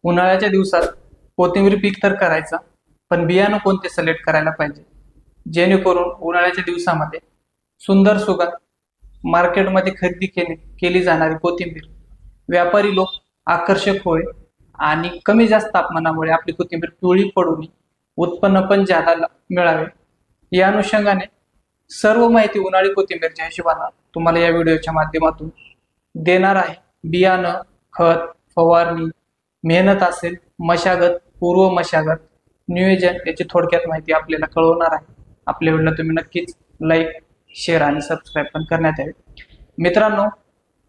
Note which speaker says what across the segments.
Speaker 1: उन्हाळ्याच्या दिवसात कोथिंबीर पीक तर करायचं, पण बियाणं कोणते सिलेक्ट करायला पाहिजे जेणेकरून उन्हाळ्याच्या दिवसामध्ये सुंदर सुगंध मार्केटमध्ये खरेदी केली जाणारी कोथिंबीर व्यापारी लोक आकर्षक होय आणि कमी जास्त तापमानामुळे आपली कोथिंबीर पिवळी पडू नये, उत्पन्न पण ज्यादा मिळावे. या अनुषंगाने सर्व माहिती उन्हाळी कोथिंबीरच्या हिशोबाने तुम्हाला या व्हिडिओच्या माध्यमातून देणार आहे. बियाणं, खत, फवारणी, मेहनत असेल, मशागत, पूर्व मशागत, नियोजन याची थोडक्यात माहिती आपल्याला कळवणार आहे. आपल्या व्हिडिओला तुम्ही नक्कीच लाईक, शेअर आणि सबस्क्राईब पण करण्यात यावे. मित्रांनो,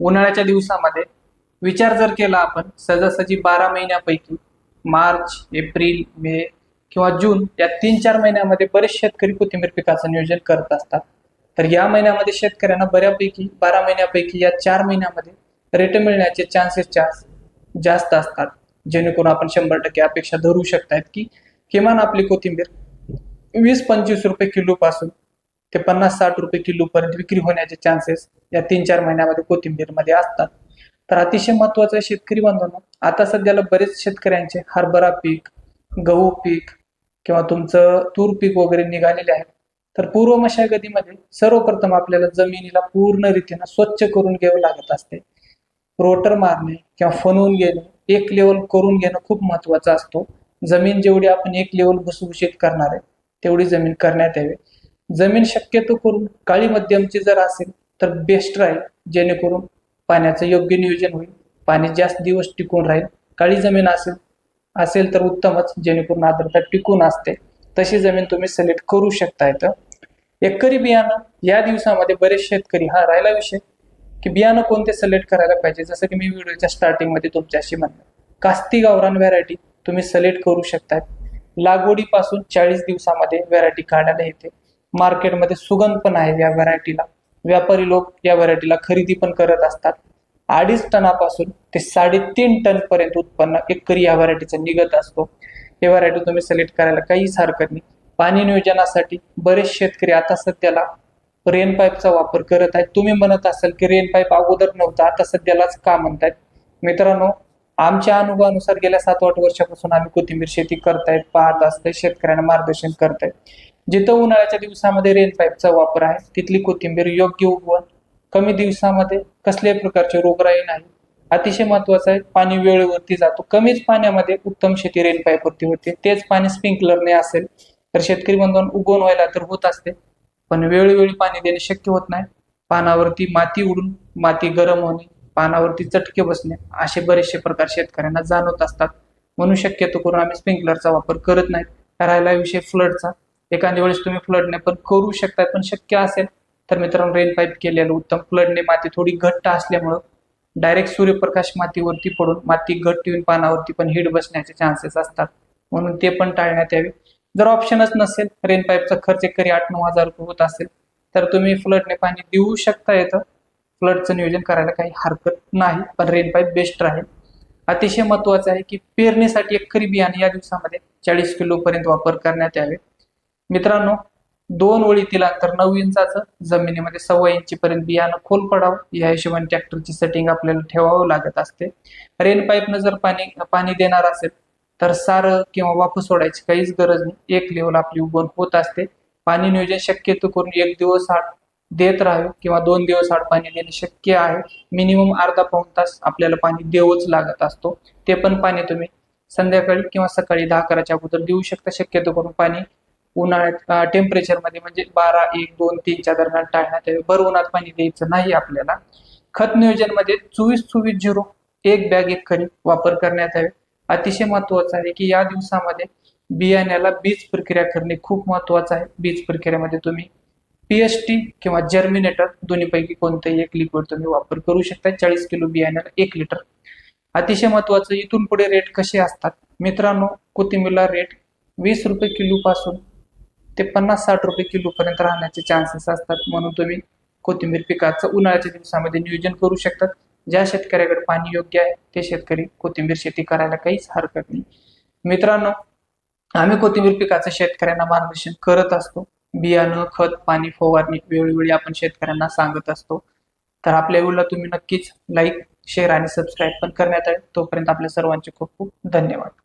Speaker 1: उन्हाळ्याच्या दिवसामध्ये विचार जर केला आपण सहजासहजी 12 महिन्यापैकी मार्च, एप्रिल, मे किंवा जून या 3-4 महिन्यामध्ये बरेच शेतकरी कोथिंबीर पिकाचं नियोजन करत असतात. तर या महिन्यामध्ये शेतकऱ्यांना बऱ्यापैकी 12 महिन्यापैकी या 4 महिन्यामध्ये रेट मिळण्याचे चान्सेस जास्त असतात, जेणेकरून आपण 100% अपेक्षा धरू शकतात की किमान आपली कोथिंबीर 20-25 रुपये किलो पासून ते 50-60 रुपये किलो पर्यंत विक्री होण्याचे चान्सेस या 3-4 महिन्यामध्ये कोथिंबीर मध्ये असतात. तर अतिशय महत्वाचं आहे शेतकरी बांधवांनो, आता सध्याला बरेच शेतकऱ्यांचे हरभरा पीक, गहू पीक किंवा तुमचं तूर पीक वगैरे निघालेले आहे. तर पूर्व मशागतीमध्ये सर्वप्रथम आपल्याला जमिनीला पूर्ण रीतीने स्वच्छ करून घ्यावं लागत असते. रोटर मारणे किंवा फनवून घेणे, एक लेवल करून घेणं खूप महत्वाचं असतो. जमीन जेवढी आपण एक लेवल भुसभुशीत करणार आहे तेवढी जमीन करण्यात यावी. जमीन शक्यतो करून काळी मध्यमची जर असेल तर बेस्ट राहील, जेणेकरून पाण्याचं योग्य नियोजन होईल, पाणी जास्त दिवस टिकून राहील. काळी जमीन असेल तर उत्तमच, जेणेकरून आर्द्रता टिकून असते. तशी जमीन तुम्ही सिलेक्ट करू शकता. येतं एकरी बियाणं या दिवसामध्ये बरेच शेतकरी, हा राहिला विषय की बियाणं कोणते सिलेक्ट करायला पाहिजे, जसं की मी व्हिडिओच्या स्टार्टिंग मध्ये तुमच्याशी म्हणलं, कास्ती गावरान व्हरायटी तुम्ही सिलेक्ट करू शकता. लागवडीपासून 40 दिवसामध्ये व्हरायटी काढायला येते. मार्केटमध्ये सुगंध पण आहे या व्हरायटीला. व्यापारी लोक या व्हरायटीला खरेदी पण करत असतात. 2.5 टनापासून ते 3.5 टन पर्यंत उत्पन्न एकरी या व्हरायटीचं निघत असतो. हे व्हरायटी तुम्ही सिलेक्ट करायला काहीच हरकत नाही. पाणी नियोजनासाठी बरेच शेतकरी आता सध्याला रेन पाईपचा वापर करत आहेत. तुम्ही म्हणत असाल की रेन पाईप अगोदर नव्हता, आता सध्यालाच का म्हणतायत? मित्रांनो, आमच्या अनुभवानुसार गेल्या 7-8 वर्षापासून आम्ही कोथिंबीर शेती करतायत, पाहत असतोय, शेतकऱ्यांना मार्गदर्शन करतायत. जिथं उन्हाळ्याच्या दिवसामध्ये रेन पाईपचा वापर आहे तिथली कोथिंबीर योग्य उगवण, कमी दिवसामध्ये कसल्याही प्रकारचे रोगराई नाही. अतिशय महत्वाचं आहे, पाणी वेळेवरती जातो. कमीच पाण्यामध्ये उत्तम शेती रेन पाईपवरती होते. तेच पाणी स्प्रिंकलरने असेल तर शेतकरी बांधवांना उगवण व्हायला तर होत असते, पण वेळोवेळी पाणी देणे शक्य होत नाही. पानावरती माती उडून, माती गरम होणे, पानावरती चटके बसणे, असे बरेचसे प्रकार शेतकऱ्यांना जाणवत असतात. म्हणून शक्यतो करून आम्ही स्प्रिंकलरचा वापर करत नाही. राहिला विषय फ्लडचा, एखाद्या वेळेस तुम्ही फ्लडने पण करू शकता, पण शक्य असेल तर मित्रांनो रेन पाईप केलेलं उत्तम. फ्लडने माती थोडी घट्ट असल्यामुळं डायरेक्ट सूर्यप्रकाश मातीवरती पडून माती घट्ट येऊन पानावरती पण हीट बसण्याचे चान्सेस असतात, म्हणून ते पण टाळण्यात यावे. जर ऑप्शनच नसेल, रेन पाईपचा खर्च एकरी 8-9 हजार रुपये होत असेल तर तुम्ही फ्लडने पाणी देऊ शकता. येतं फ्लडचं नियोजन करायला काही हरकत नाही, पण रेन पाईप बेस्ट राहील. अतिशय महत्वाचं आहे की पेरणीसाठी एकरी बियाणे या दिवसामध्ये 40 किलो पर्यंत वापर करण्यात यावे. मित्रांनो, 2 ओळीतील अंतर 9 इंचाचं, जमिनीमध्ये 1.25 इंची पर्यंत बियाणं खोल पडावं, या हिशोबाने ट्रॅक्टरची सेटिंग आपल्याला ठेवावं लागत असते. रेन पाईपनं जर पाणी देणार असेल तर सारं किंवा वाफ सोडायची काहीच गरज नाही, एक लेवल आपली उगवण होत असते. पाणी नियोजन शक्यतो करून 1 दिवस आड देत राहावे किंवा 2 दिवस आड पाणी देणे शक्य आहे. मिनिमम अर्धा-पाऊण तास आपल्याला पाणी देऊच लागत असतो. ते पण पाणी तुम्ही संध्याकाळी किंवा सकाळी 10-11च्या अगोदर देऊ शकता. शक्यतो करून पाणी उन्हाळ्यात टेम्परेचरमध्ये म्हणजे 12, 1, 2, 3च्या दरम्यान टाळण्यात यावे. भर उन्हात पाणी द्यायचं नाही आपल्याला. खत नियोजन मध्ये 24-24-0 एक बॅग एकरी वापर करण्यात यावे. अतिशय महत्वाचं आहे की या दिवसामध्ये बियाण्याला बीज प्रक्रिया करणे खूप महत्वाचं आहे. बीज प्रक्रियेमध्ये तुम्ही पीएचटी किंवा जर्मिनेटर दोन्हीपैकी कोणतेही एक लिक्विड तुम्ही वापर करू शकता. 40 किलो बियाण्याला 1 लिटर. अतिशय महत्वाचं, इथून पुढे रेट कसे असतात मित्रांनो, कोथिंबीरला रेट 20 रुपये किलो पासून ते 50-60 रुपये किलो पर्यंत राहण्याचे चान्सेस असतात. म्हणून तुम्ही कोथिंबीर पिकाचं उन्हाळ्याच्या दिवसामध्ये नियोजन करू शकतात. ज्या शेतकऱ्याकडे पाणी योग्य आहे ते शेतकरी कोथिंबीर शेती करायला काहीच हरकत नाही. मित्रांनो, आम्ही कोथिंबीर पिकाचं शेतकऱ्यांना मार्गदर्शन करत असतो. बियाणं, खत, पाणी, फवारणी वेळोवेळी आपण शेतकऱ्यांना सांगत असतो. तर आपल्या व्हिडिओला तुम्ही नक्कीच लाईक, शेअर आणि सबस्क्राईब पण करण्यात आले. तोपर्यंत आपल्या सर्वांचे खूप खूप धन्यवाद.